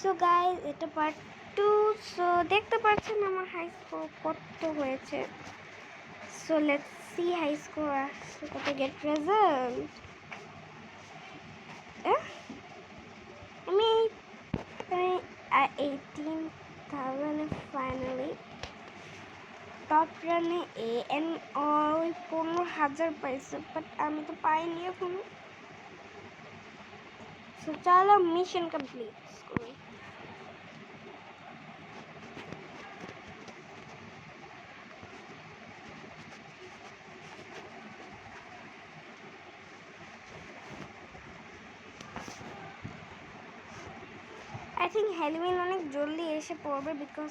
So guys এটা part 2। So দেখতে পাচ্ছেন আমার হাই স্কোর কত হয়েছে। So let's see high score আসছে কত। Get result. আমি 18,000 ফাইনালি টপ রানে ওই 15,000 পাইছে, বাট আমি তো পাইনি এখনো। সো চলো মিশন কমপ্লিট করি। I think হ্যালোউইন অনেক জলদি এসে পড়বে বিকজ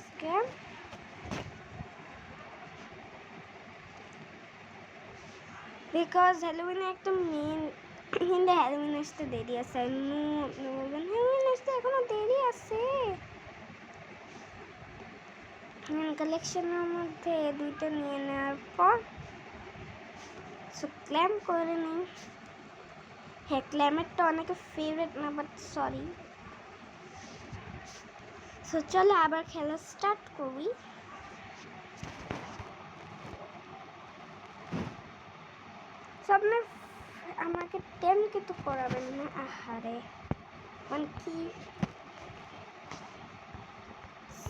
হ্যালোউইনে একটা মেন হিন্দে হ্যালোউইন আসতে দেরি আছে। হ্যালোউইন আসতে এখনো দেরি আছে। কালেকশনের মধ্যে দুইটা নিয়ে নেওয়ার পর সো ক্ল্যাম করে নিই। হ্যাঁ, ক্ল্যামেরটা অনেকে ফেভারিট না, বাট সরি। সো চলো আবার খেলা স্টার্ট করি। আপনার আমাকে 10 তো করাবেন না, আহারে মানে কি।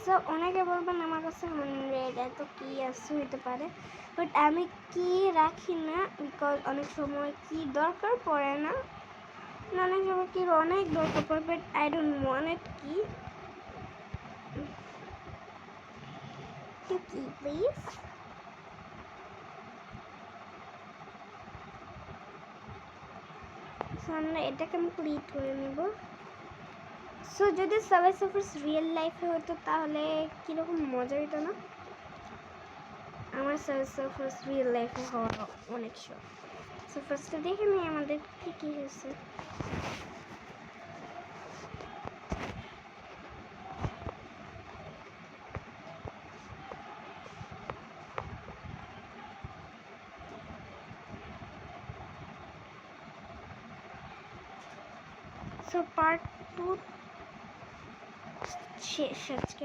সো অনেকে বলবেন আমার কাছে 100 এত কি আসছে হইতে পারে, বাট আমি কি রাখি না, বিকজ অনেক সময় কি দরকার পড়ে না। অনেক সময় কি অনেক দরকার পড়ে, বাট আই ডোন্ট ওয়ান্ট ইট। কি প্লিজ। আমরা এটা কমপ্লিট করে নেব। সো যদি সাবওয়ে সার্ফার্স রিয়েল লাইফে হতো তাহলে কীরকম মজা হতো না। আমার সাবওয়ে সার্ফার্স রিয়েল লাইফে হওয়া অনেক শখ। সো ফার্স্টে দেখে নিই আমাদের কী হয়েছে। সো পার্ট 2 শেষ আজকে।